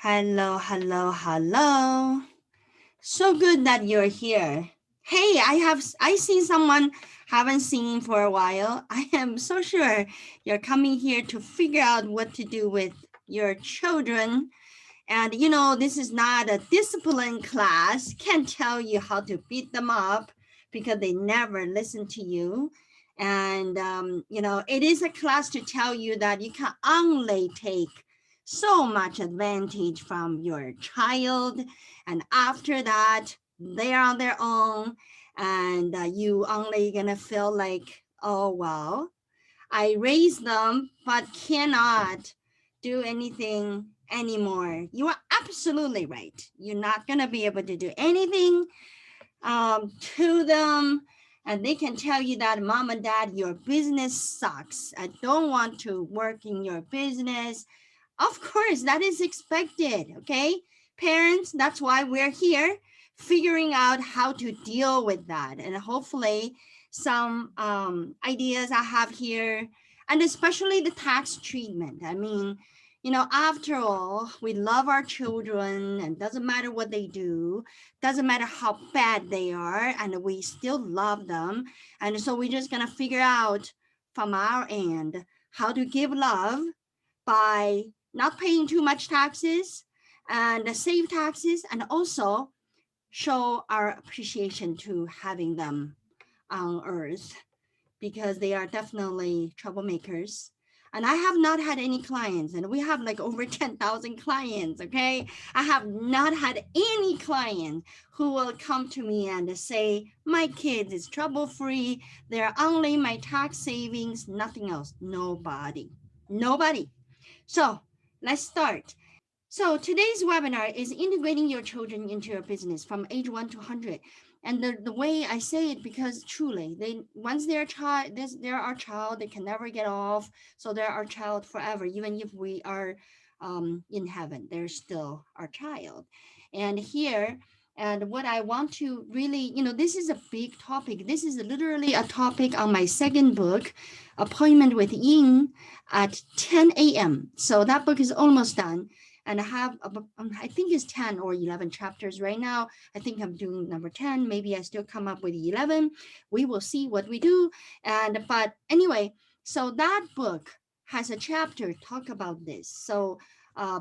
Hello, hello, hello. So good that you're here. Hey, I seen someone haven't seen for a while. I am so sure you're coming here to figure out what to do with your children. And this is not a discipline class. Can't tell you how to beat them up because they never listen to you. And it is a class to tell you that you can only take so much advantage from your child, and after that they're on their own, and you only gonna feel like, oh wow, I raised them but cannot do anything anymore. You are absolutely right. You're not going to be able to do anything to them. And they can tell you that, mom and dad, your business sucks. I don't want to work in your business. Of course, that is expected. Okay. Parents, that's why we're here, figuring out how to deal with that. And hopefully, some ideas I have here, and especially the tax treatment. I mean, after all, we love our children, and doesn't matter what they do, doesn't matter how bad they are, and we still love them. And so we're just going to figure out from our end how to give love by not paying too much taxes and save taxes, and also show our appreciation to having them on earth, because they are definitely troublemakers. And I have not had any clients, and we have like over 10,000 clients. Okay. I have not had any client who will come to me and say, my kids is trouble free. They're only my tax savings, nothing else. Nobody. So let's start. So today's webinar is integrating your children into your business from age 1 to 100. And the way I say it, because truly, once they're they're our child, they can never get off. So they're our child forever. Even if we are in heaven, they're still our child. And here, and what I want to really, this is a big topic. This is literally a topic on my second book, Appointment with Ying, at 10 a.m. So that book is almost done. And I have, I think it's 10 or 11 chapters right now. I think I'm doing number 10. Maybe I still come up with 11. We will see what we do. But anyway, so that book has a chapter talk about this. So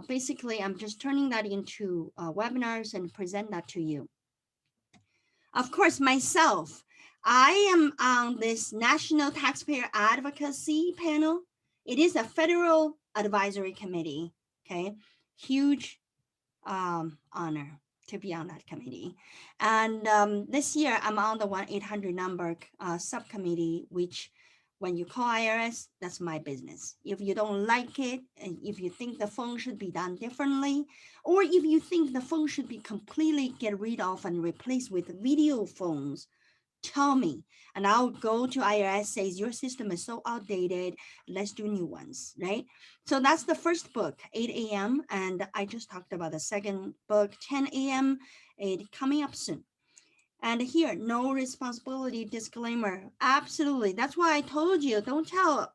basically, I'm just turning that into webinars and present that to you. Of course, myself, I am on this National Taxpayer Advocacy panel. It is a federal advisory committee. Okay. Huge honor to be on that committee. And this year, I'm on the 1-800 number subcommittee, which when you call IRS, that's my business. If you don't like it, and if you think the phone should be done differently, or if you think the phone should be completely get rid of and replaced with video phones, tell me, and I'll go to IRS, says your system is so outdated, let's do new ones, right? So that's the first book, 8 a.m. And I just talked about the second book, 10 a.m. It coming up soon. And here, no responsibility disclaimer. Absolutely. That's why I told you, don't tell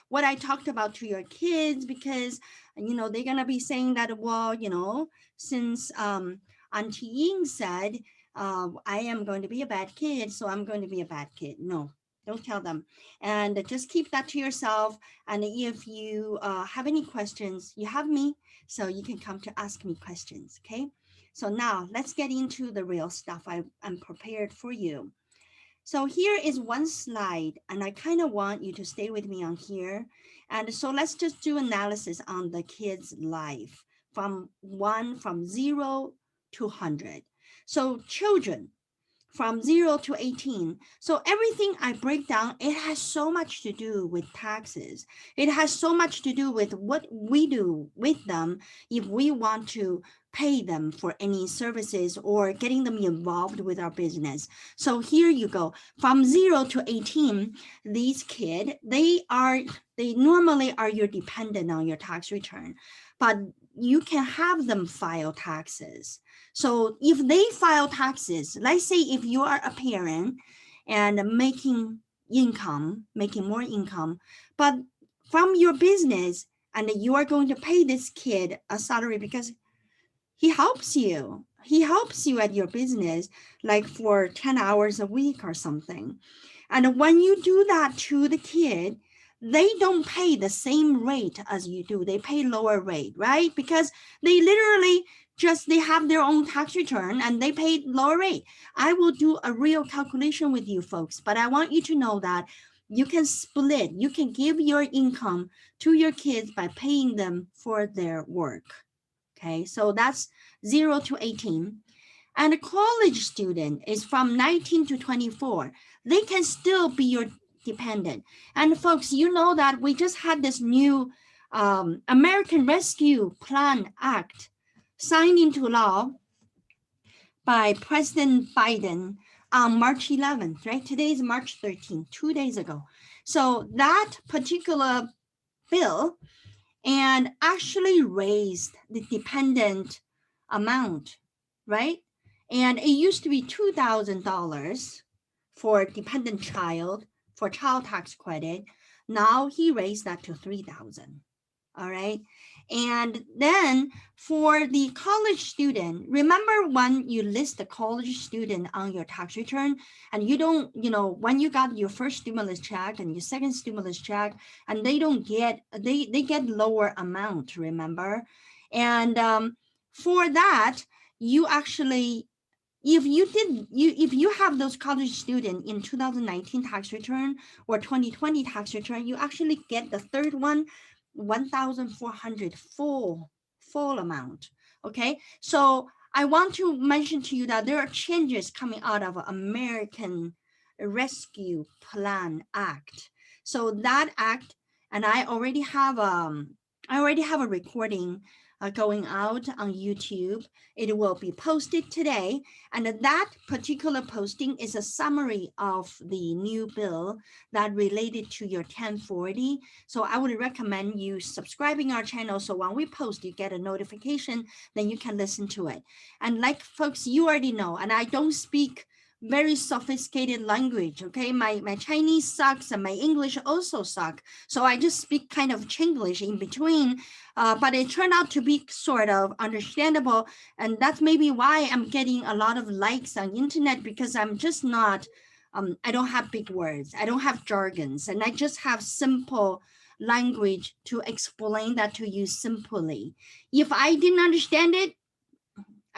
what I talked about to your kids, because they're gonna be saying that, well, since Auntie Ying said, I am going to be a bad kid, so I'm going to be a bad kid. No, don't tell them. And just keep that to yourself. And if you have any questions, you have me, so you can come to ask me questions, okay? So now let's get into the real stuff I'm prepared for you. So here is one slide, and I kind of want you to stay with me on here. And so let's just do analysis on the kid's life from 0 to 100. So children from 0 to 18. So everything I break down, it has so much to do with taxes. It has so much to do with what we do with them if we want to pay them for any services or getting them involved with our business. So here you go. From 0 to 18, these kids, they normally are your dependent on your tax return, but you can have them file taxes. So if they file taxes, let's say if you are a parent and making more income, but from your business, and you are going to pay this kid a salary because he helps you at your business, like for 10 hours a week or something. And when you do that to the kid, they don't pay the same rate as you do. They pay lower rate, right? Because they literally just they have their own tax return and they pay lower rate. I will do a real calculation with you folks, but I want you to know that you can split, you can give your income to your kids by paying them for their work. Okay, so that's 0 to 18. And a college student is from 19 to 24. They can still be your dependent. And folks, you know that we just had this new American Rescue Plan Act signed into law by President Biden on March 11th, right? Today is March 13th, 2 days ago. So that particular bill and actually raised the dependent amount, right? And it used to be $2,000 for dependent child for child tax credit. Now he raised that to $3,000. All right. And then for the college student, remember when you list the college student on your tax return and you don't, when you got your first stimulus check and your second stimulus check, and they don't get, they get lower amount, remember? And for that, you actually, if you have those college student in 2019 tax return or 2020 tax return, you actually get the third one, 1,400 full amount. Okay, so I want to mention to you that there are changes coming out of American Rescue Plan Act. So that act, and I already have a recording going out on YouTube. It will be posted today, and that particular posting is a summary of the new bill that related to your 1040. So I would recommend you subscribing our channel, so when we post, you get a notification, then you can listen to it. And like folks, you already know, and I don't speak very sophisticated language, okay? My Chinese sucks and my English also suck. So I just speak kind of Chinglish in between, but it turned out to be sort of understandable. And that's maybe why I'm getting a lot of likes on internet, because I'm just not, I don't have big words. I don't have jargons, and I just have simple language to explain that to you simply. If I didn't understand it,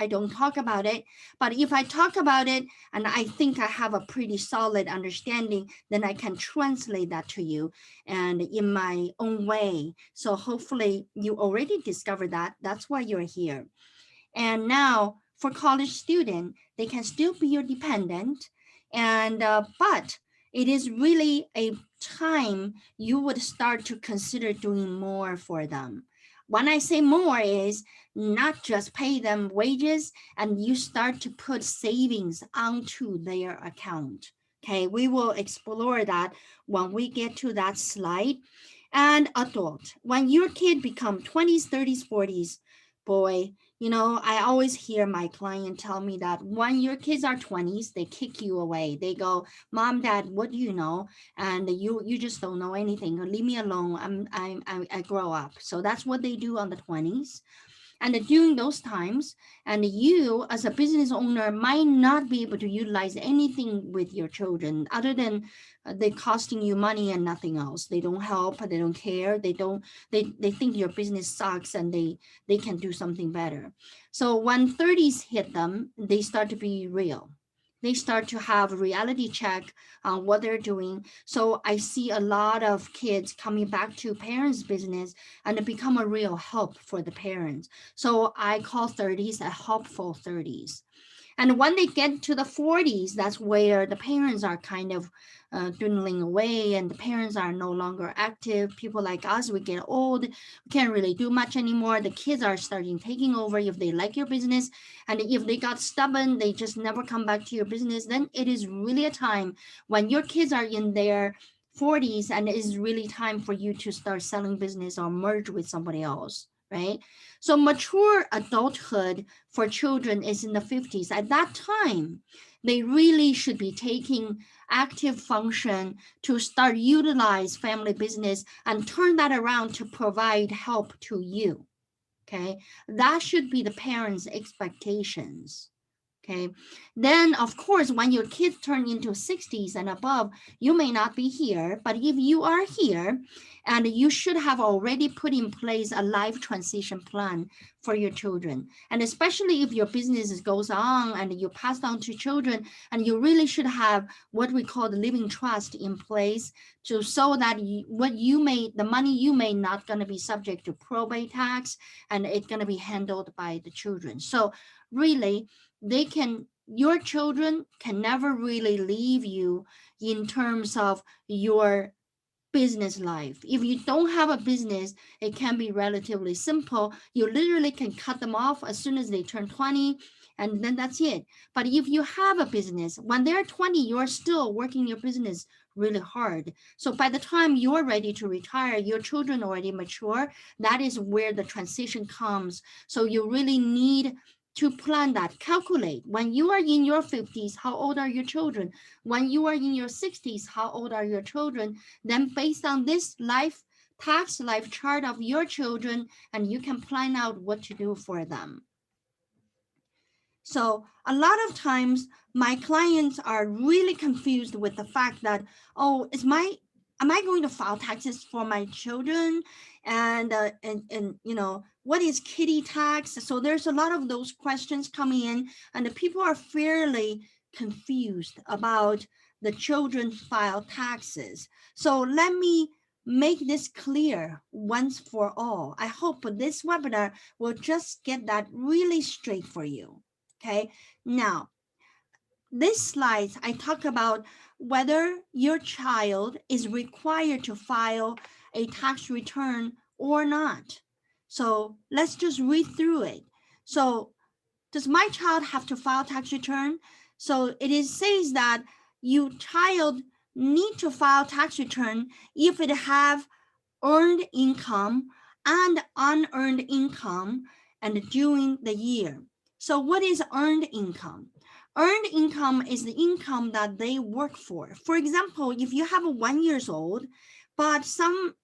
I don't talk about it. But if I talk about it and I think I have a pretty solid understanding, then I can translate that to you and in my own way. So hopefully you already discovered that. That's why you're here. And now for college student, they can still be your dependent. And but it is really a time you would start to consider doing more for them. When I say more is not just pay them wages, and you start to put savings onto their account. Okay, we will explore that when we get to that slide. And adult, when your kid become 20s, 30s, 40s, boy, I always hear my client tell me that when your kids are 20s, they kick you away. They go, Mom, Dad, what do you know? And you just don't know anything. Leave me alone. I grow up. So that's what they do on the 20s. And during those times, and you as a business owner might not be able to utilize anything with your children other than they costing you money and nothing else. They don't help, they don't care, they think your business sucks, and they can do something better. So when 30s hit them, they start to be real. They start to have a reality check on what they're doing. So I see a lot of kids coming back to parents' business and become a real help for the parents. So I call 30s a helpful 30s. And when they get to the 40s, that's where the parents are kind of dwindling away, and the parents are no longer active. People like us, we get old, we can't really do much anymore. The kids are starting taking over if they like your business. And if they got stubborn, they just never come back to your business. Then it is really a time when your kids are in their 40s, and it is really time for you to start selling business or merge with somebody else. right? So mature adulthood for children is in the 50s. At that time, they really should be taking active function to start utilize family business and turn that around to provide help to you. Okay, that should be the parents' expectations. Okay, then of course, when your kids turn into 60s and above, you may not be here, but if you are here, and you should have already put in place a life transition plan for your children. And especially if your business goes on and you pass on to children, and you really should have what we call the living trust in place to so that the money you made not going to be subject to probate tax, and it's going to be handled by the children. So really, your children can never really leave you in terms of your business life. If you don't have a business, it can be relatively simple. You literally can cut them off as soon as they turn 20, and then that's it. But if you have a business, when they're 20, you're still working your business really hard. So by the time you're ready to retire, your children already mature. That is where the transition comes. So you really need to plan that. Calculate when you are in your 50s, how old are your children? When you are in your 60s, how old are your children? Then based on this life chart of your children, and you can plan out what to do for them. So a lot of times my clients are really confused with the fact that, oh, am I going to file taxes for my children? And what is kitty tax? So there's a lot of those questions coming in, and the people are fairly confused about the children file taxes. So let me make this clear once for all. I hope this webinar will just get that really straight for you. Okay, now this slide, I talk about whether your child is required to file a tax return or not. So let's just read through it. So does my child have to file tax return? So says that your child need to file tax return if it have earned income and unearned income and during the year. So what is earned income? Earned income is the income that they work for. For example, if you have a 1 years old, but some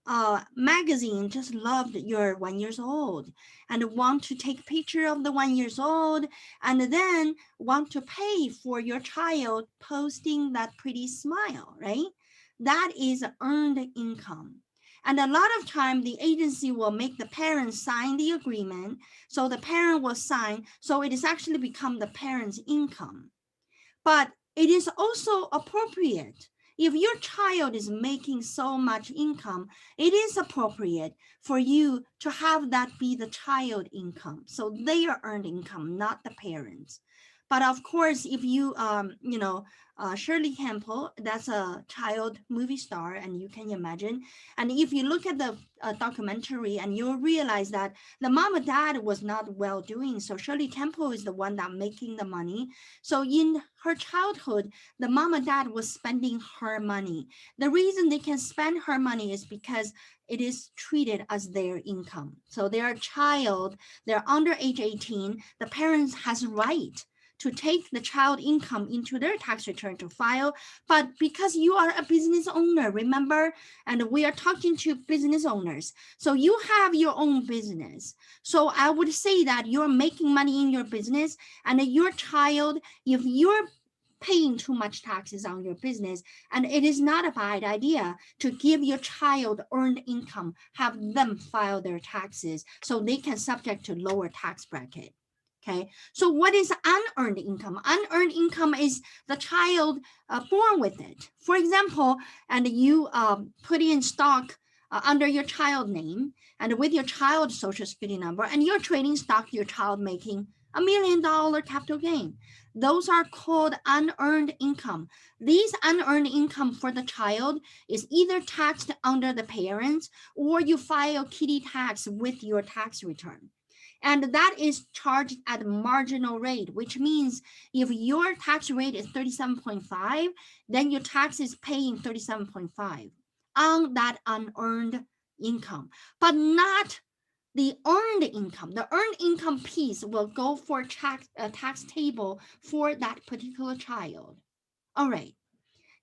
magazine just loved your 1 years old and want to take picture of the 1 years old, and then want to pay for your child posting that pretty smile, right? That is earned income. And a lot of time the agency will make the parent sign the agreement. So the parent will sign. So it is actually become the parent's income. But it is also appropriate. If your child is making so much income, it is appropriate for you to have that be the child income. So their earned income, not the parents. But of course, if Shirley Temple, that's a child movie star, and you can imagine. And if you look at the documentary, and you'll realize that the mom and dad was not well doing. So Shirley Temple is the one that making the money. So in her childhood, the mom and dad was spending her money. The reason they can spend her money is because it is treated as their income. So they're they're under age 18, the parents has right to take the child income into their tax return to file. But because you are a business owner, remember, and we are talking to business owners, so you have your own business. So I would say that you're making money in your business, and your child, if you're paying too much taxes on your business, and it is not a bad idea to give your child earned income, have them file their taxes so they can subject to lower tax bracket. Okay, so what is unearned income? Unearned income is the child born with it. For example, and you put in stock under your child name and with your child social security number, and you're trading stock, your child making $1 million capital gain. Those are called unearned income. These unearned income for the child is either taxed under the parents, or you file kitty tax with your tax return. And that is charged at marginal rate, which means if your tax rate is 37.5, then your tax is paying 37.5 on that unearned income, but not the earned income. The earned income piece will go for tax table for that particular child. All right.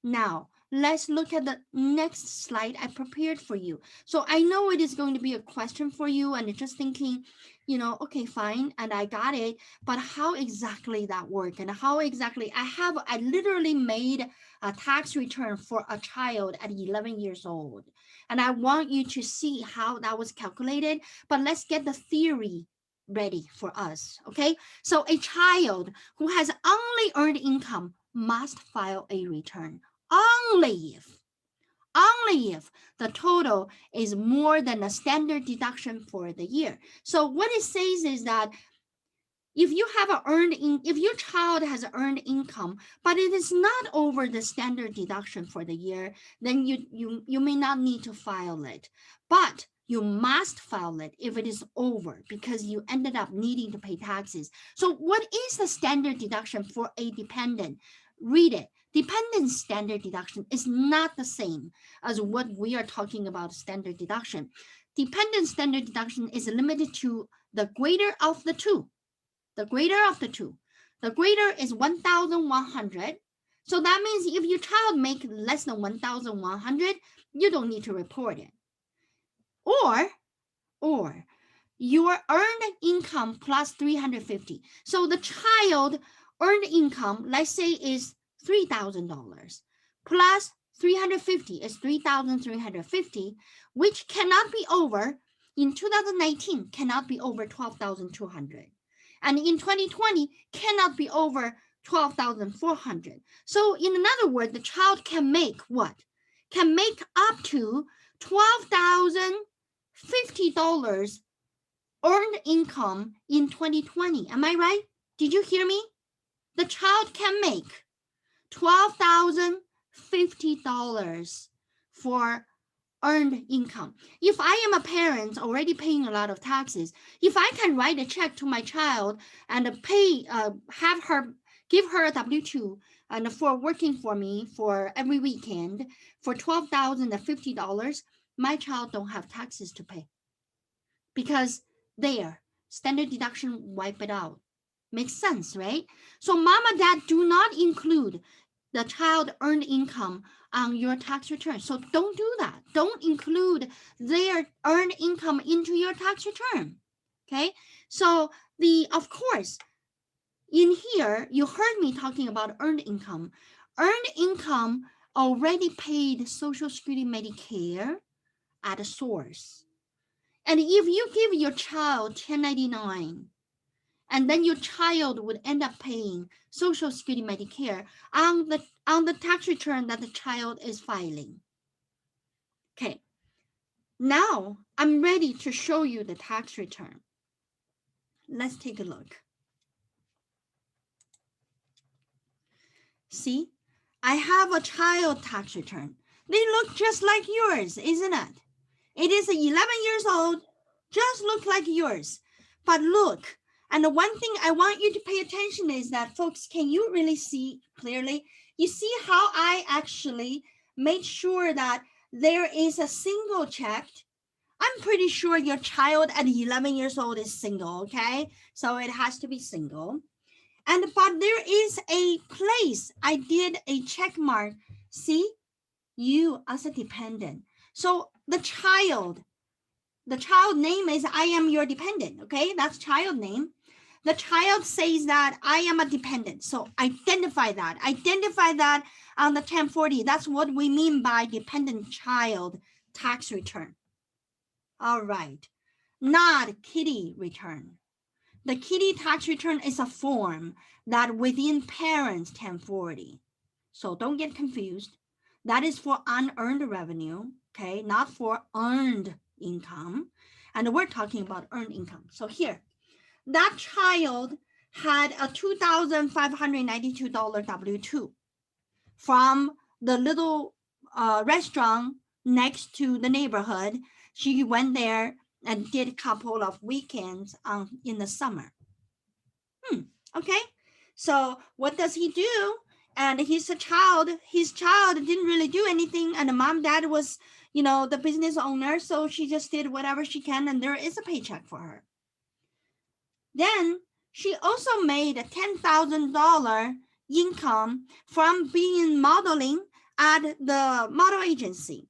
Now, let's look at the next slide I prepared for you. So I know it is going to be a question for you and you're just thinking, okay, fine, and I got it, but how exactly that work and how exactly I literally made a tax return for a child at 11 years old. And I want you to see how that was calculated, but let's get the theory ready for us, okay? So a child who has only earned income must file a return only if the total is more than the standard deduction for the year. So what it says is that if your child has earned income, but it is not over the standard deduction for the year, then you may not need to file it. But you must file it if it is over because you ended up needing to pay taxes. So what is the standard deduction for a dependent? Read it. Dependent standard deduction is not the same as what we are talking about standard deduction. Dependent standard deduction is limited to the greater of the two. The greater of the two. The greater is 1,100. So that means if your child make less than 1,100, you don't need to report it. Or your earned income plus 350. So the child earned income, let's say, is $3,000 plus 350 is 3,350, which cannot be over in 2019 cannot be over 12,200, and in 2020 cannot be over 12,400. So in another word, the child can make what? Can make up to $12,050 earned income in 2020. Am I right? Did you hear me? The child can make $12,050 for earned income. If I am a parent already paying a lot of taxes, if I can write a check to my child and give her a W-2 and for working for me for every weekend for $12,050, my child don't have taxes to pay because there, standard deduction wipe it out. Makes sense, right? So mom and dad do not include the child earned income on your tax return. So don't do that. Don't include their earned income into your tax return. Okay? So of course, in here, you heard me talking about earned income. Earned income already paid Social Security Medicare at a source. And if you give your child 1099, and then your child would end up paying Social Security Medicare on the tax return that the child is filing. Okay, now I'm ready to show you the tax return. Let's take a look. See, I have a child tax return. They look just like yours, isn't it? It is 11 years old, just look like yours. But look, and the one thing I want you to pay attention is that, folks, can you really see clearly? You see how I actually made sure that there is a single check. I'm pretty sure your child at 11 years old is single, okay? So it has to be single. But there is a place I did a check mark. See, you as a dependent. So the child name is I am your dependent, okay? That's child name. The child says that I am a dependent. So identify that on the 1040. That's what we mean by dependent child tax return. All right, not kitty return. The kitty tax return is a form that within parents 1040. So don't get confused. That is for unearned revenue, okay? Not for earned income. And we're talking about earned income. So here, that child had a $2,592 W-2 from the little restaurant next to the neighborhood. She went there and did a couple of weekends in the summer. Okay, so what does he do? And his child didn't really do anything, and the mom dad was the business owner. So she just did whatever she can, and there is a paycheck for her. Then she also made a $10,000 income from being modeling at the model agency.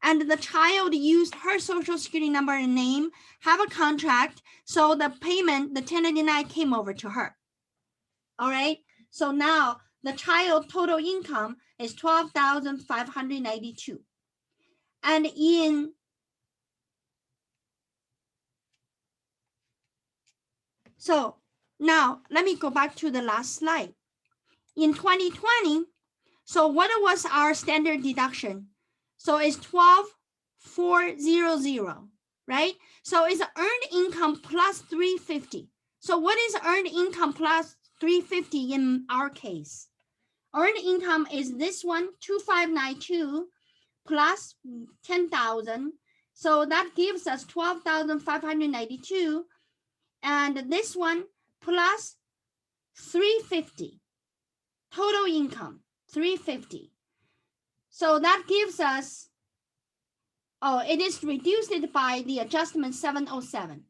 And the child used her social security number and name, have a contract, so the payment, the 1099 came over to her. All right. So now the child total income is $12,592. And so now let me go back to the last slide. In 2020, so what was our standard deduction? So it's 12,400, right? So it's earned income plus 350. So what is earned income plus 350 in our case? Earned income is this one, 2,592 plus 10,000. So that gives us 12,592. And this one plus 350. Total income, 350. So that gives us, it is reduced by the adjustment 707.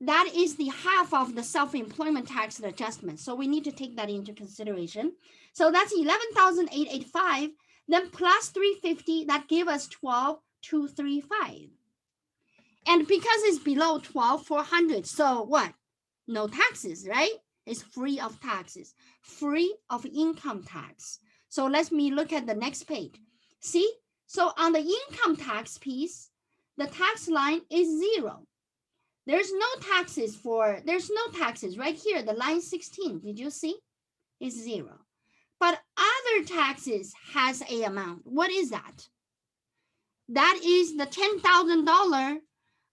That is the half of the self-employment tax adjustment. So we need to take that into consideration. So that's 11,885. Then plus 350, that gives us 12,235. And because it's below 12,400, so what? No taxes, right? It's free of taxes, free of income tax. So let me look at the next page. See? So on the income tax piece, the tax line is 0. There's no taxes right here. The line 16, did you see? Is 0. But other taxes has a amount. What is that? That is the $10,000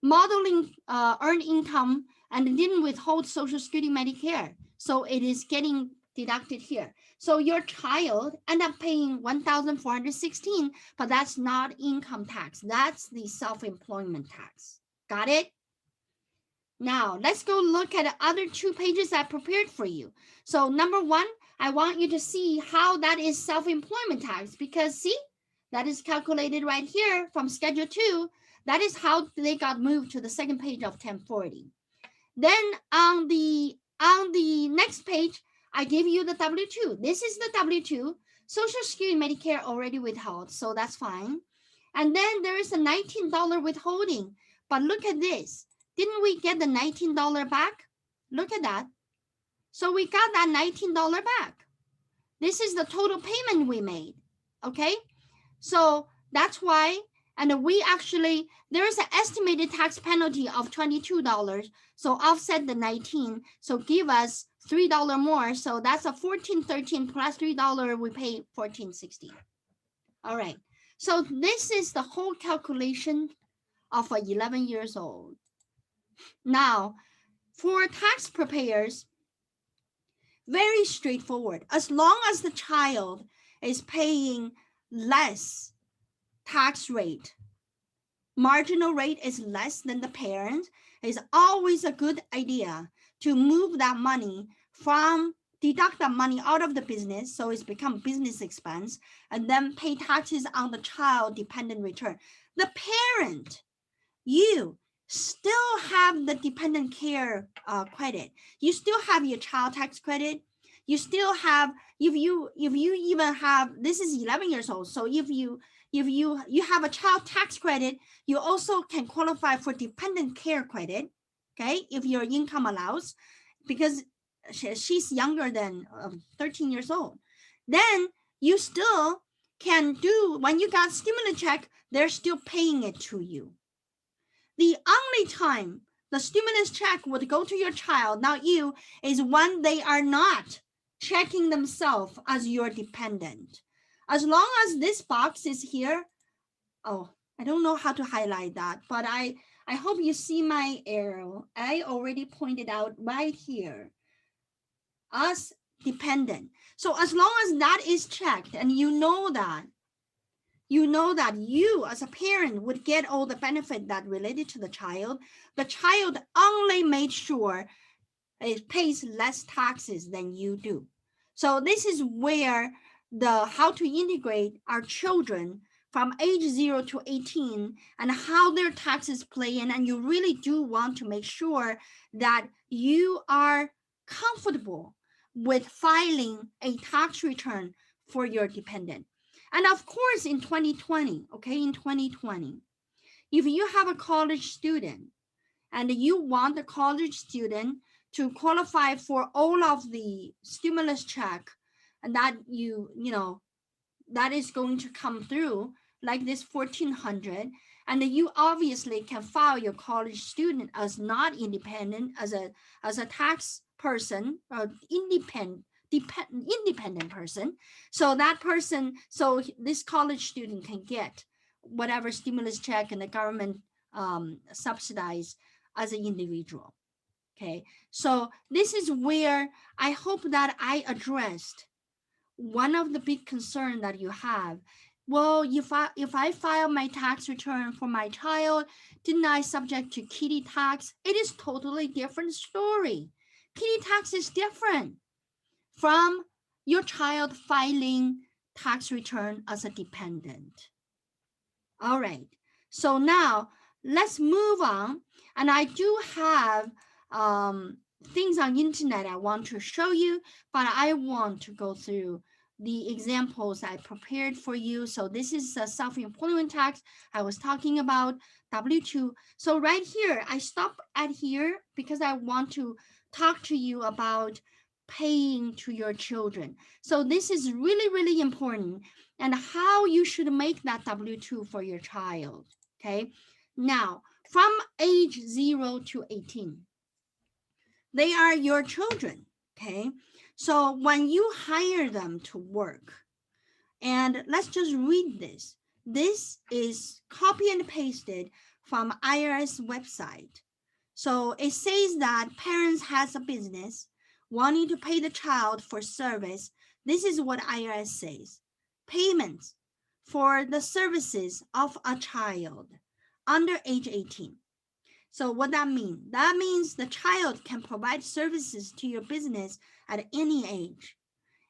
modeling earned income and didn't withhold Social Security, Medicare. So it is getting deducted here. So your child end up paying $1,416, but that's not income tax. That's the self-employment tax. Got it? Now, let's go look at the other 2 pages I prepared for you. So number 1, I want you to see how that is self-employment tax, because see, that is calculated right here from Schedule 2. That is how they got moved to the second page of 1040. Then on the next page, I give you the W-2. This is the W-2. Social Security, Medicare already withheld, so that's fine. And then there is a $19 withholding. But look at this. Didn't we get the $19 back? Look at that. So we got that $19 back. This is the total payment we made. Okay? So that's why, and we actually, there is an estimated tax penalty of $22. So offset the 19. So give us $3 more. So that's a $14.13 plus $3. We pay $14.60. All right. So this is the whole calculation of 11 years old. Now, for tax preparers, very straightforward. As long as the child is paying less tax rate, marginal rate is less than the parent, it's always a good idea to move that money deduct that money out of the business, so it's become business expense, and then pay taxes on the child dependent return. The parent, you still have the dependent care credit. You still have your child tax credit. You still have, if you even have, this is 11 years old. So if you have a child tax credit, you also can qualify for dependent care credit, okay, if your income allows, because she's younger than 13 years old. Then you still can do, when you got stimulus check, they're still paying it to you. The only time the stimulus check would go to your child, not you, is when they are not checking themselves as your dependent. As long as this box is here, I don't know how to highlight that, but I hope you see my arrow. I already pointed out right here as dependent. So as long as that is checked and you know that you as a parent would get all the benefit that related to the child only made sure it pays less taxes than you do. So this is where how to integrate our children from age 0 to 18 and how their taxes play in, and you really do want to make sure that you are comfortable with filing a tax return for your dependent. And of course, in 2020, in 2020, if you have a college student and you want the college student to qualify for all of the stimulus check and that that is going to come through, like this 1400, and you obviously can file your college student as not independent, as a tax person or independent person. So that person, so this college student can get whatever stimulus check and the government subsidize as an individual. Okay, so this is where I hope that I addressed one of the big concern that you have. Well, if I file my tax return for my child, didn't I subject to kiddie tax? It is totally different story. Kiddie tax is different from your child filing tax return as a dependent. All right, so now let's move on. And I do have things on internet I want to show you, but I want to go through the examples I prepared for you. So this is a self-employment tax I was talking about, W-2. So right here, I stop at here because I want to talk to you about paying to your children. So this is really, really important, and how you should make that W-2 for your child. Okay, now from age 0 to 18, they are your children. Okay, so when you hire them to work, and let's just read this. This is copy and pasted from IRS website. So it says that parents has a business wanting to pay the child for service. This is what IRS says. Payments for the services of a child under age 18. So what that means? That means the child can provide services to your business at any age.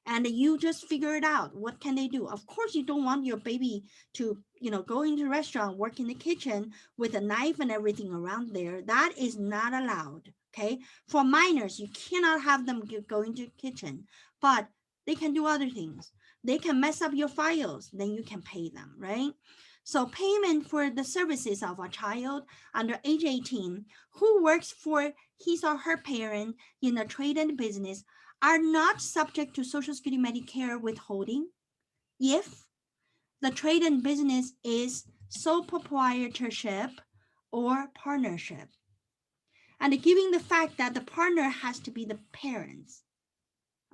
And you just figure it out. What can they do? Of course, you don't want your baby to, go into a restaurant, work in the kitchen with a knife and everything around there. That is not allowed. Okay. For minors, you cannot have them go into the kitchen, but they can do other things. They can mess up your files, then you can pay them, right? So payment for the services of a child under age 18 who works for his or her parent in a trade and business are not subject to Social Security Medicare withholding if the trade and business is sole proprietorship or partnership. And giving the fact that the partner has to be the parents.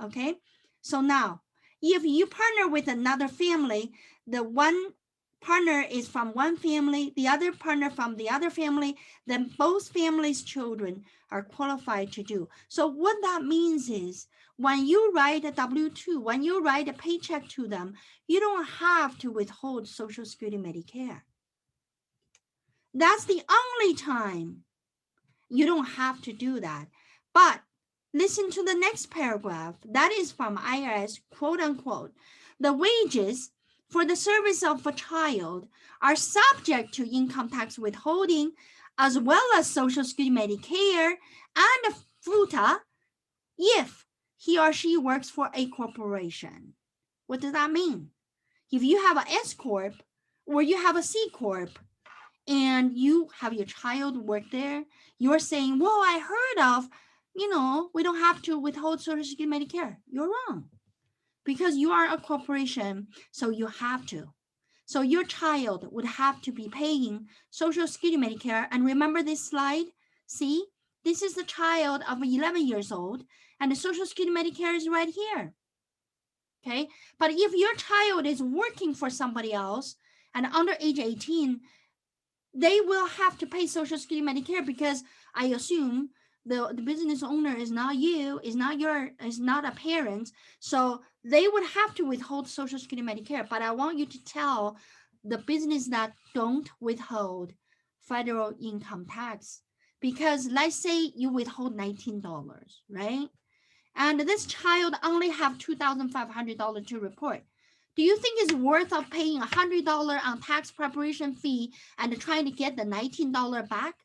Okay, so now if you partner with another family, the one partner is from one family, the other partner from the other family, then both families' children are qualified to do. So what that means is when you write a W-2, when you write a paycheck to them, you don't have to withhold Social Security Medicare. That's the only time you don't have to do that. But listen to the next paragraph. That is from IRS, quote unquote. The wages for the service of a child are subject to income tax withholding as well as Social Security Medicare and FUTA if he or she works for a corporation. What does that mean? If you have an S Corp or you have a C Corp, and you have your child work there, you're saying, well, I heard of, we don't have to withhold Social Security Medicare. You're wrong. Because you are a corporation, so you have to. So your child would have to be paying Social Security Medicare. And remember this slide? See, this is the child of 11 years old, and the Social Security Medicare is right here. Okay, but if your child is working for somebody else and under age 18, they will have to pay Social Security Medicare because I assume the business owner is not you, is not a parent. So they would have to withhold Social Security Medicare. But I want you to tell the business that don't withhold federal income tax. Because let's say you withhold $19, right? And this child only have $2,500 to report. Do you think it's worth of paying $100 on tax preparation fee and trying to get the $19 back?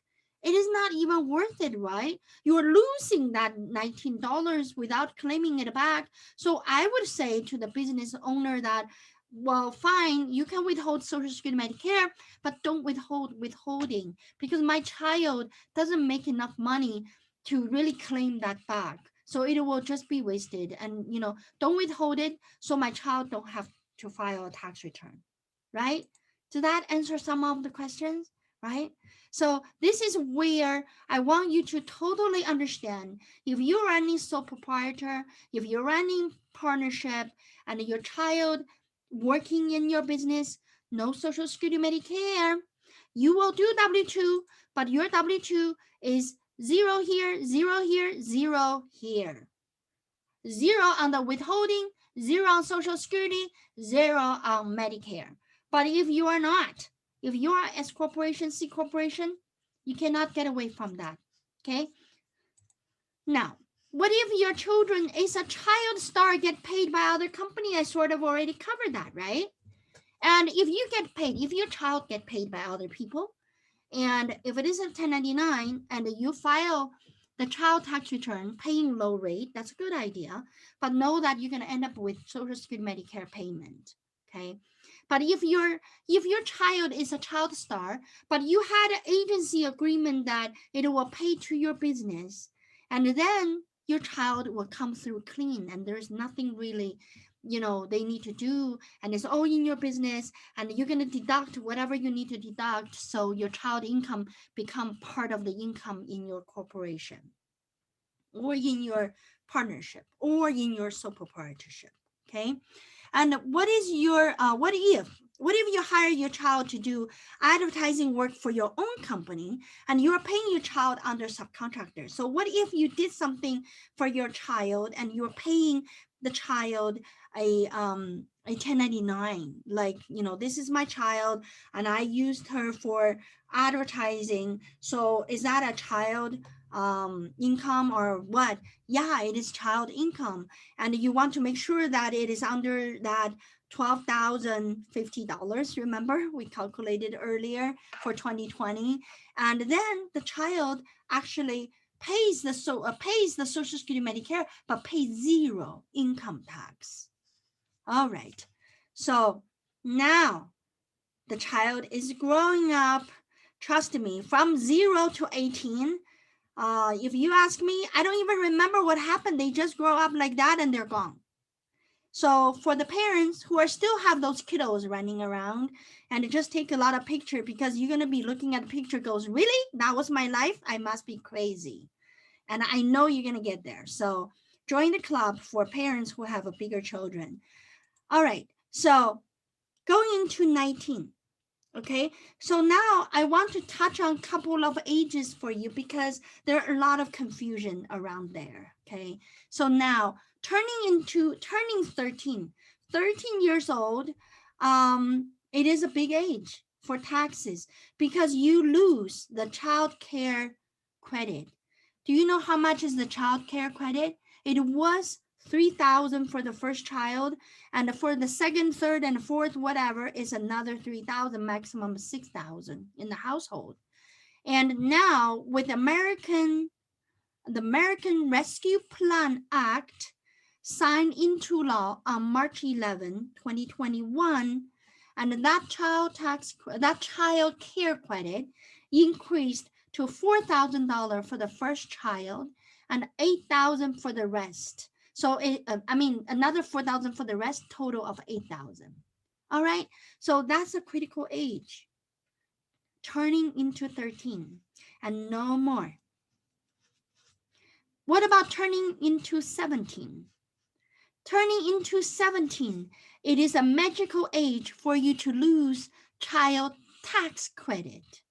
It is not even worth it, right? You're losing that $19 without claiming it back. So I would say to the business owner that, well, fine, you can withhold Social Security Medicare, but don't withhold withholding, because my child doesn't make enough money to really claim that back. So it will just be wasted. And, don't withhold it so my child don't have to file a tax return, right? Does that answer some of the questions, right? So this is where I want you to totally understand, if you're running sole proprietor, if you're running partnership, and your child working in your business, no Social Security Medicare, you will do W-2, but your W-2 is 0 here, 0 here, 0 here. 0 on the withholding, 0 on Social Security, 0 on Medicare. But if you are not, if you are S corporation, C corporation, you cannot get away from that. Okay? Now, what if your children is a child star, get paid by other company? I sort of already covered that, right? And if you get paid, if your child get paid by other people, and if it is a 1099 and you file the child tax return paying low rate, that's a good idea. But know that you're going to end up with Social Security Medicare payment. Okay. But if your child is a child star, but you had an agency agreement that it will pay to your business, and then your child will come through clean, and there's nothing really they need to do, and it's all in your business, and you're going to deduct whatever you need to deduct, so your child income become part of the income in your corporation or in your partnership or in your sole proprietorship. Okay. And what is your what if you hire your child to do advertising work for your own company and you're paying your child under subcontractor? So what if you did something for your child and you're paying the child a 1099, like, this is my child and I used her for advertising. So is that a child income or what? Yeah, it is child income. And you want to make sure that it is under that $12,050. Remember, we calculated earlier for 2020. And then the child actually pays the Social Security Medicare, but pays 0 income tax. All right. So now the child is growing up. Trust me, from 0 to 18. If you ask me, I don't even remember what happened. They just grow up like that and they're gone. So for the parents who are still have those kiddos running around and just take a lot of picture, because you're going to be looking at a picture goes, really? That was my life? I must be crazy. And I know you're going to get there. So join the club for parents who have a bigger children. All right. So going into 19. Okay, so now I want to touch on a couple of ages for you because there are a lot of confusion around there. Okay, so now turning 13 years old, it is a big age for taxes because you lose the child care credit. Do you know how much is the child care credit? It was $3,000 for the first child, and for the second, third, and fourth, whatever, is another $3,000, maximum $6,000 in the household. And now with the American Rescue Plan Act signed into law on March 11, 2021, and that child care credit increased to $4,000 for the first child and $8,000 for the rest. So another $4,000 for the rest, total of $8,000. All right. So that's a critical age, turning into 13 and no more. What about turning into 17? Turning into 17, it is a magical age for you to lose child tax credit.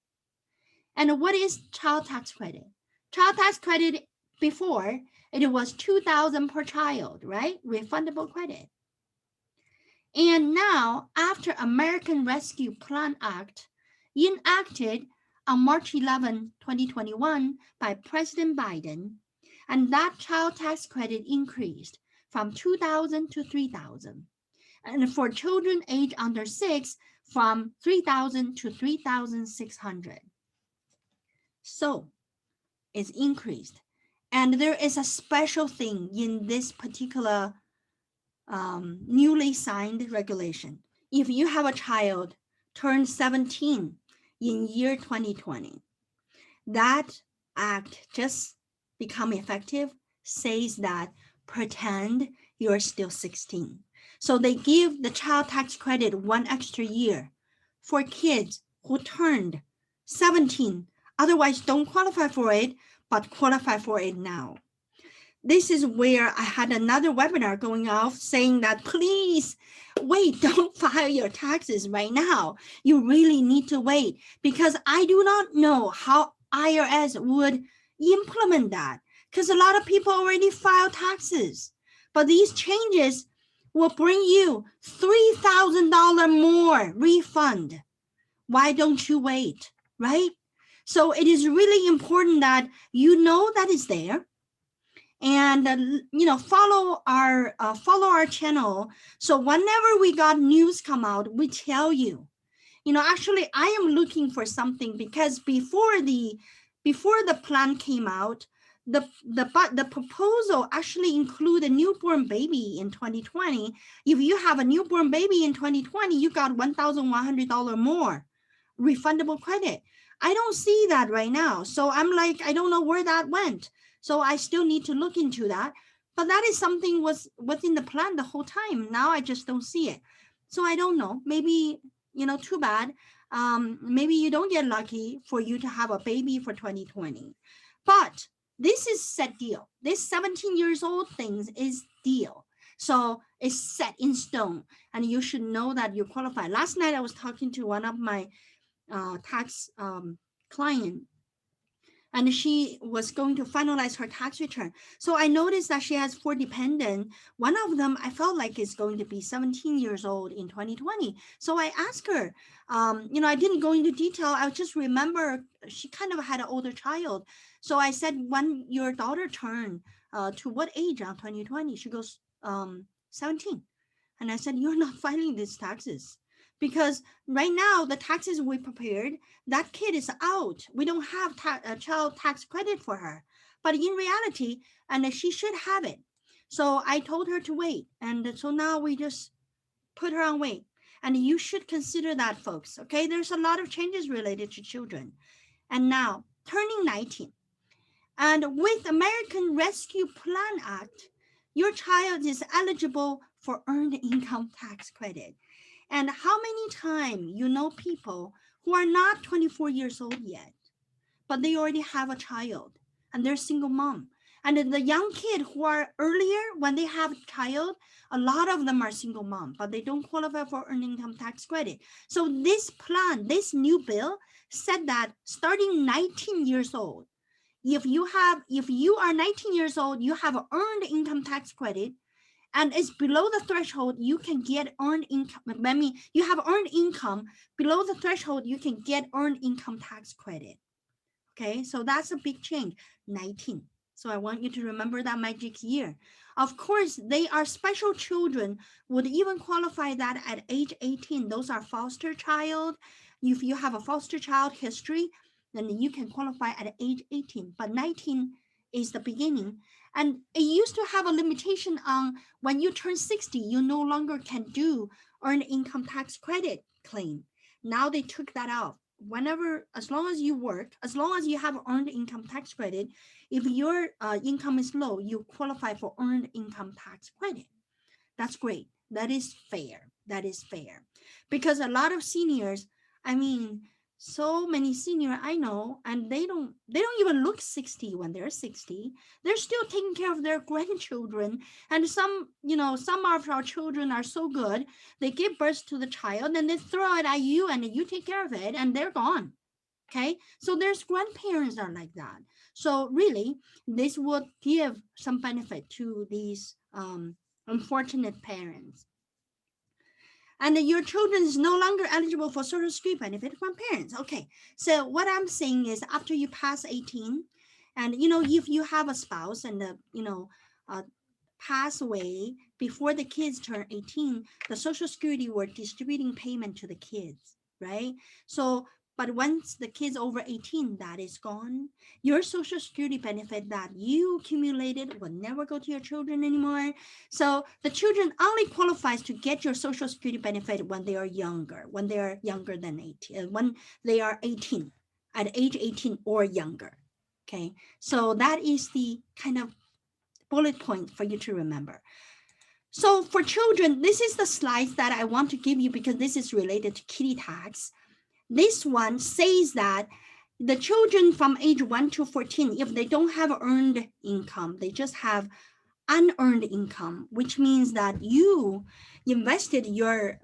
And what is child tax credit? Child tax credit before, it was $2,000 per child, right? Refundable credit. And now, after American Rescue Plan Act, enacted on March 11, 2021 by President Biden, and that child tax credit increased from $2,000 to $3,000. And for children age under 6, from 3,000 to 3,600. So it's increased. And there is a special thing in this particular newly signed regulation. If you have a child turn 17 in year 2020, that act just become effective, says that pretend you're still 16. So they give the child tax credit 1 extra year for kids who turned 17, otherwise don't qualify for it, but qualify for it now. This is where I had another webinar going off saying that please wait, don't file your taxes right now. You really need to wait, because I do not know how IRS would implement that, because a lot of people already file taxes. But these changes will bring you $3,000 more refund. Why don't you wait, right? So it is really important that you know that is there, and follow our channel. So whenever we got news come out, we tell you. Actually, I am looking for something, because before the plan came out, the proposal actually include a newborn baby in 2020. If you have a newborn baby in 2020, you got $1,100 more refundable credit. I don't see that right now. So I'm like, I don't know where that went. So I still need to look into that. But that is something was within the plan the whole time. Now I just don't see it. So I don't know. Maybe, too bad. Maybe you don't get lucky for you to have a baby for 2020. But this is set deal. This 17 years old things is deal. So it's set in stone, and you should know that you qualify. Last night I was talking to one of my tax client, and she was going to finalize her tax return. So I noticed that she has 4 dependents. One of them I felt like is going to be 17 years old in 2020. So I asked her, I didn't go into detail. I just remember she kind of had an older child. So I said, when your daughter turned to what age on 2020? She goes, 17. And I said, you're not filing these taxes, because right now the taxes we prepared, that kid is out. We don't have child tax credit for her. But in reality, and she should have it. So I told her to wait. And so now we just put her on wait. And you should consider that, folks. Okay, there's a lot of changes related to children. And now, turning 19. And with American Rescue Plan Act, your child is eligible for earned income tax credit. And how many times you know people who are not 24 years old yet, but they already have a child and they're single mom. And the young kid who are earlier when they have a child, a lot of them are single mom, but they don't qualify for earned income tax credit. So this plan, this new bill said that starting 19 years old, if you are 19 years old, you have an earned income tax credit, and it's below the threshold, you can get earned income. I mean, you have earned income below the threshold, you can get earned income tax credit. Okay, so that's a big change, 19. So I want you to remember that magic year. Of course, they are special children, would even qualify that at age 18. Those are foster child. If you have a foster child history, then you can qualify at age 18. But 19 is the beginning. And it used to have a limitation on when you turn 60, you no longer can do earned income tax credit claim. Now they took that out. Whenever, as long as you work, as long as you have earned income tax credit, if your income is low, you qualify for earned income tax credit. That's great. That is fair. That is fair. Because a lot of seniors, I mean, so many senior I know, and they don't even look 60 when they're 60. They're still taking care of their grandchildren. And some of our children are so good, they give birth to the child and they throw it at you and you take care of it and they're gone. Okay, so there's grandparents are like that. So really, this would give some benefit to these unfortunate parents. And your children is no longer eligible for Social Security benefit from parents. Okay, so what I'm saying is after you pass 18, and if you have a spouse and pass away before the kids turn 18, the Social Security were distributing payment to the kids, right? So, but once the kids over 18, that is gone. Your Social Security benefit that you accumulated will never go to your children anymore. So the children only qualifies to get your Social Security benefit when they are younger, when they are younger than 18, when they are 18, at age 18 or younger. Okay, so that is the kind of bullet point for you to remember. So for children, this is the slides that I want to give you because this is related to kiddie tax. This one says that the children from age 1 to 14, if they don't have earned income, they just have unearned income, which means that you invested your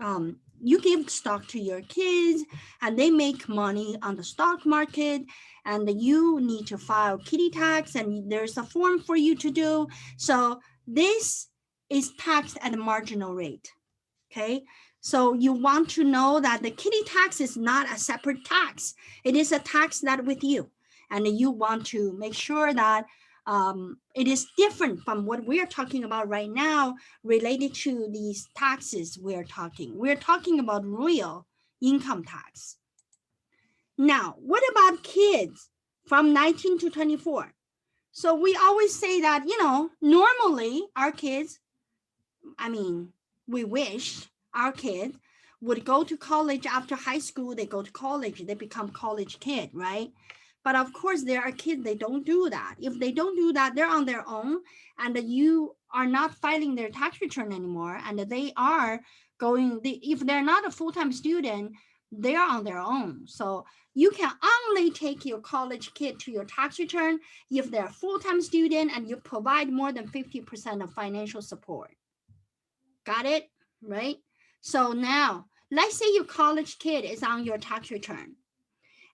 you give stock to your kids and they make money on the stock market, and you need to file kiddie tax, and there's a form for you to do. So this is taxed at a marginal rate. Okay, so you want to know that the kiddie tax is not a separate tax. It is a tax that with you, and you want to make sure that it is different from what we're talking about right now related to these taxes we're talking. We're talking about real income tax. Now, what about kids from 19 to 24? So we always say that, normally our kids, I mean, we wish our kids would go to college after high school. They go to college, they become college kid, right? But of course, there are kids, they don't do that. If they don't do that, they're on their own, and you are not filing their tax return anymore. And they are if they're not a full-time student, they're on their own. So you can only take your college kid to your tax return if they're a full-time student and you provide more than 50% of financial support. Got it? Right? So now, let's say your college kid is on your tax return.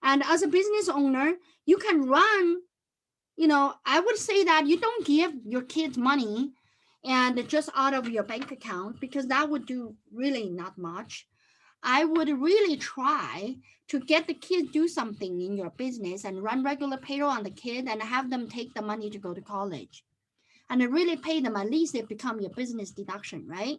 And as a business owner, you can run, I would say that you don't give your kids money and just out of your bank account, because that would do really not much. I would really try to get the kids do something in your business and run regular payroll on the kid and have them take the money to go to college. And really pay them, at least it become your business deduction, right?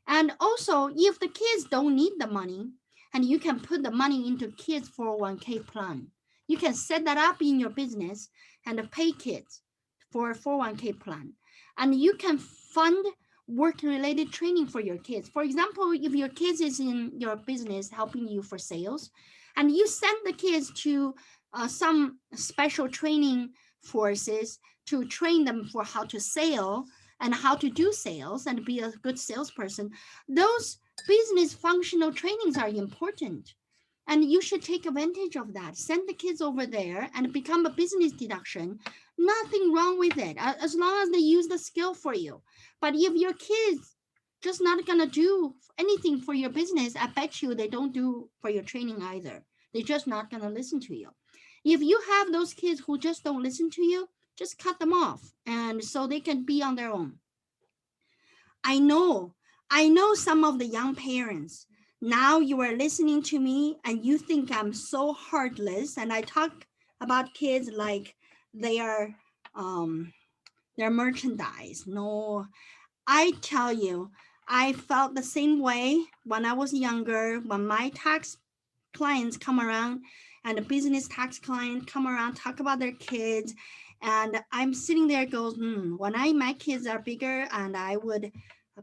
And also, if the kids don't need the money, and you can put the money into kids 401k plan, you can set that up in your business and pay kids for a 401k plan. And you can fund work-related training for your kids. For example, if your kids is in your business helping you for sales, and you send the kids to some special training forces to train them for how to sell and how to do sales and be a good salesperson, those business functional trainings are important. And you should take advantage of that. Send the kids over there and become a business deduction. Nothing wrong with it, as long as they use the skill for you. But if your kids just not gonna do anything for your business, I bet you they don't do for your training either. They're just not gonna listen to you. If you have those kids who just don't listen to you, just cut them off, and so they can be on their own. I know, I know some of the young parents. Now you are listening to me and you think I'm so heartless, and I talk about kids like they are their merchandise. No, I tell you, I felt the same way when I was younger, when my tax clients come around and the business tax client come around, talk about their kids. And I'm sitting there goes, when my kids are bigger and I would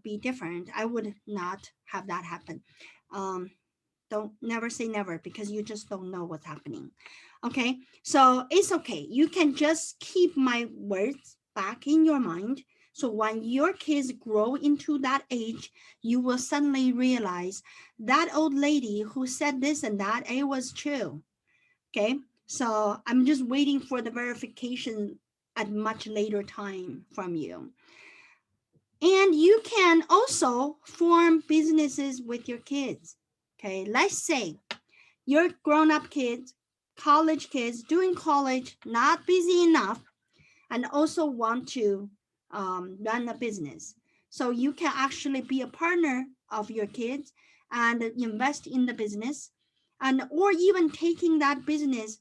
be different, I would not have that happen. Don't never say never, because you just don't know what's happening. Okay, so it's okay. You can just keep my words back in your mind. So when your kids grow into that age, you will suddenly realize that old lady who said this and that, it was true. Okay, so I'm just waiting for the verification at much later time from you. And you can also form businesses with your kids. Okay, let's say you're grown-up kids, college kids, doing college, not busy enough, and also want to run a business. So you can actually be a partner of your kids and invest in the business, and or even taking that business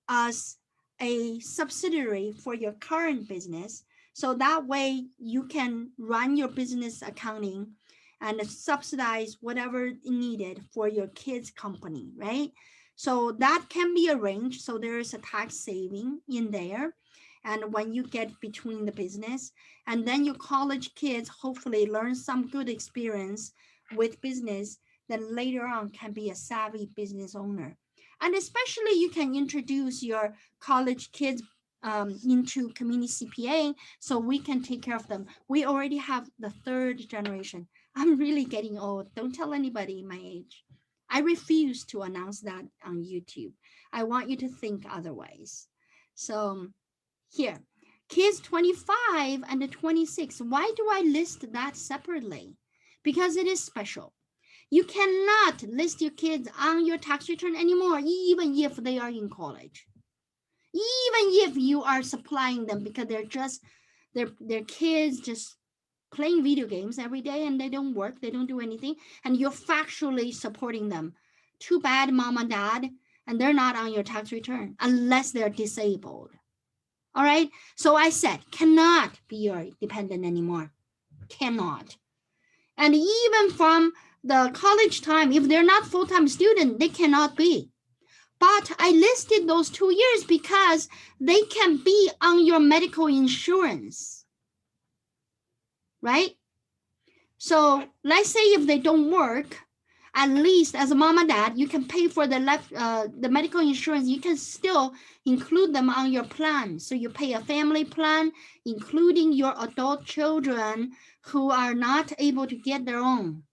as a subsidiary for your current business. So that way you can run your business accounting and subsidize whatever needed for your kids' company, right? So that can be arranged. So there is a tax saving in there. And when you get between the business, and then your college kids hopefully learn some good experience with business, then later on can be a savvy business owner. And especially you can introduce your college kids into community CPA so we can take care of them. We already have the third generation. I'm really getting old. Don't tell anybody my age. I refuse to announce that on YouTube. I want you to think otherwise. So here, kids 25 and 26. Why do I list that separately? Because it is special. You cannot list your kids on your tax return anymore, even if they are in college. Even if you are supplying them because they're kids just playing video games every day and they don't work, they don't do anything, and you're factually supporting them. Too bad, mom and dad, and they're not on your tax return unless they're disabled. All right. So I said, cannot be your dependent anymore. Cannot. And even from the college time, if they're not full-time student, they cannot be. But I listed those 2 years because they can be on your medical insurance, right? So let's say if they don't work, at least as a mom and dad, you can pay for the medical insurance. You can still include them on your plan. So you pay a family plan, including your adult children who are not able to get their own,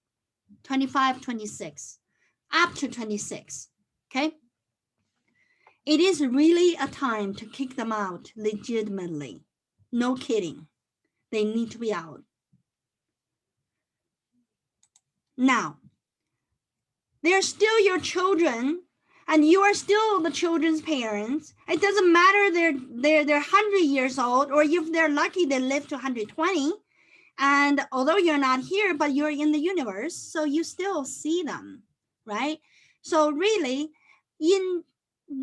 25, 26, up to 26, okay? It is really a time to kick them out legitimately. No kidding. They need to be out. Now, they're still your children and you are still the children's parents. It doesn't matter they're 100 years old or if they're lucky they live to 120. And although you're not here, but you're in the universe, so you still see them, right? So really, in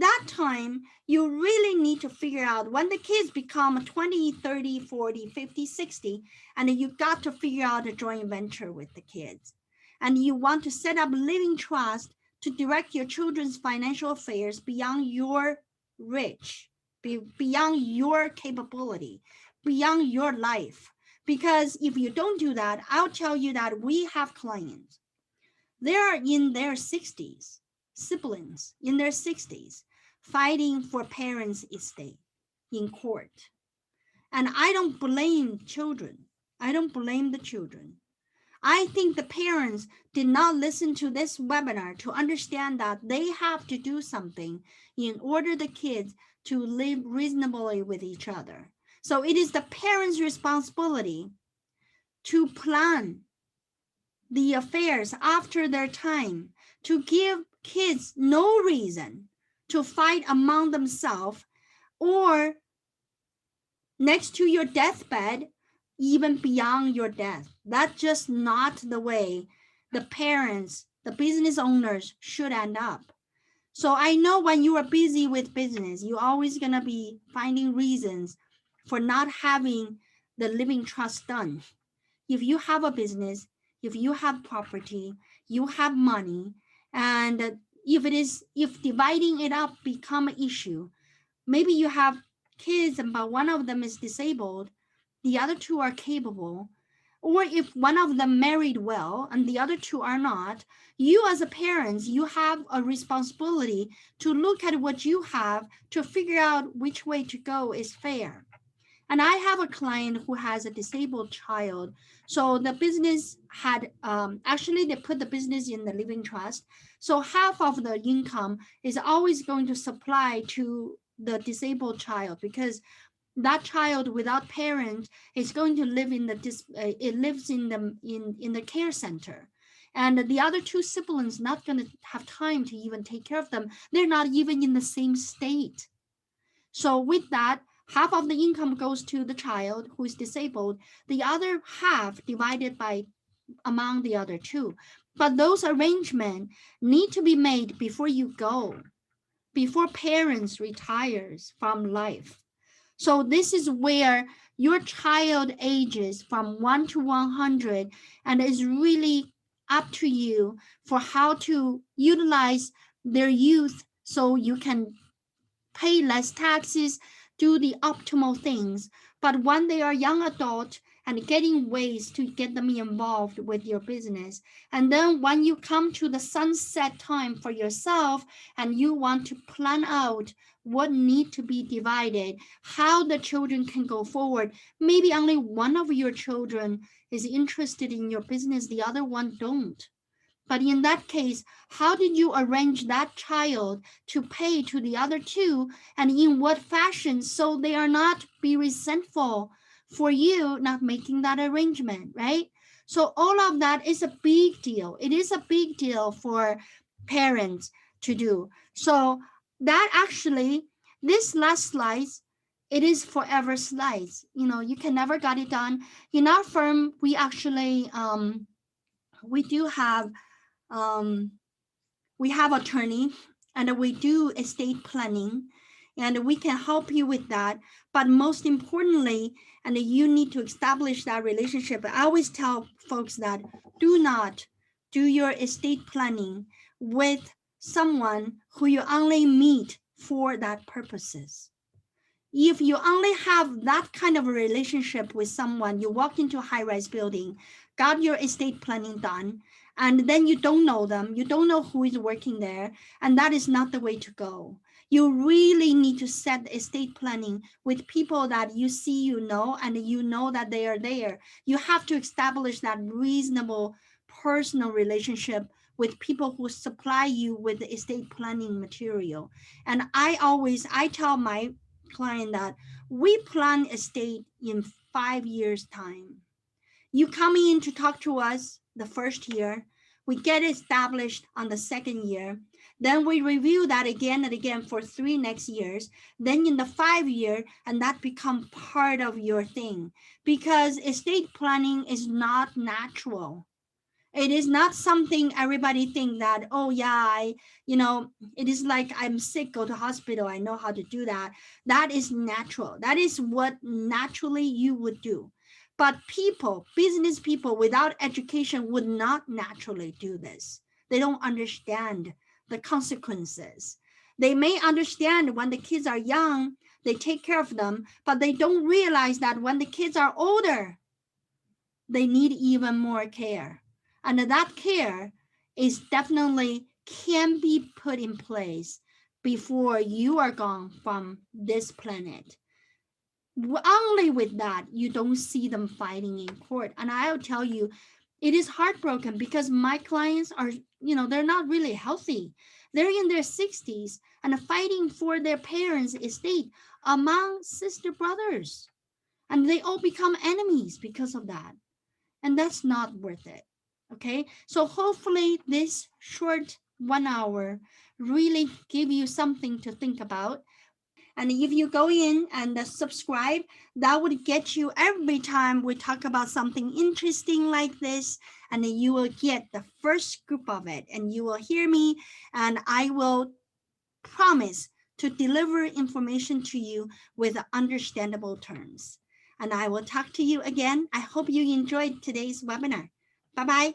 that time, you really need to figure out when the kids become 20, 30, 40, 50, 60, and you got to figure out a joint venture with the kids. And you want to set up living trust to direct your children's financial affairs beyond your reach, beyond your capability, beyond your life. Because if you don't do that, I'll tell you that we have clients. They're in their 60s, siblings in their 60s, fighting for parents' estate in court. And I don't blame children. I don't blame the children. I think the parents did not listen to this webinar to understand that they have to do something in order the kids to live reasonably with each other. So it is the parents' responsibility to plan the affairs after their time, to give kids no reason to fight among themselves or next to your deathbed, even beyond your death. That's just not the way the parents, the business owners should end up. So I know when you are busy with business, you're always going to be finding reasons for not having the living trust done. If you have a business, if you have property, you have money, and if dividing it up become an issue, maybe you have kids, but one of them is disabled, the other two are capable, or if one of them married well and the other two are not, you as a parent, you have a responsibility to look at what you have to figure out which way to go is fair. And I have a client who has a disabled child. So the business had, actually they put the business in the living trust. So half of the income is always going to supply to the disabled child because that child without parents is going to live in it lives in the care center. And the other two siblings not going to have time to even take care of them. They're not even in the same state. So with that, half of the income goes to the child who is disabled, the other half divided by among the other two. But those arrangements need to be made before you go, before parents retires from life. So this is where your child ages from 1 to 100, and it's really up to you for how to utilize their youth so you can pay less taxes, do the optimal things. But when they are young adult and getting ways to get them involved with your business. And then when you come to the sunset time for yourself and you want to plan out what need to be divided, how the children can go forward. Maybe only one of your children is interested in your business, the other one don't. But in that case, how did you arrange that child to pay to the other two, and in what fashion, so they are not be resentful for you not making that arrangement, right? So all of that is a big deal. It is a big deal for parents to do. So that actually, this last slice, it is forever slice. You can never get it done. In our firm, we actually we do have um, we have attorney and we do estate planning and we can help you with that. But most importantly, and you need to establish that relationship. I always tell folks that do not do your estate planning with someone who you only meet for that purposes. If you only have that kind of a relationship with someone, you walked into a high-rise building, got your estate planning done, and then you don't know them, you don't know who is working there, and that is not the way to go. You really need to set estate planning with people that you see, and you know that they are there. You have to establish that reasonable personal relationship with people who supply you with the estate planning material. And I tell my client that we plan estate in 5 years time. You come in to talk to us the first year, we get established on the second year, then we review that again and again for 3 next years, then in the 5 year, and that become part of your thing, because estate planning is not natural. It is not something everybody think that, oh yeah, it is like I'm sick, go to hospital, I know how to do that. That is natural. That is what naturally you would do. But business people without education would not naturally do this. They don't understand the consequences. They may understand when the kids are young, they take care of them, but they don't realize that when the kids are older, they need even more care. And that care is definitely can be put in place before you are gone from this planet. Only with that, you don't see them fighting in court. And I'll tell you, it is heartbroken because my clients are, they're not really healthy. They're in their 60s and fighting for their parents' estate among sister brothers. And they all become enemies because of that. And that's not worth it. Okay, so hopefully this short 1 hour really give you something to think about. And if you go in and subscribe, that would get you every time we talk about something interesting like this, and you will get the first scoop of it, and you will hear me, and I will promise to deliver information to you with understandable terms. And I will talk to you again. I hope you enjoyed today's webinar. Bye-bye.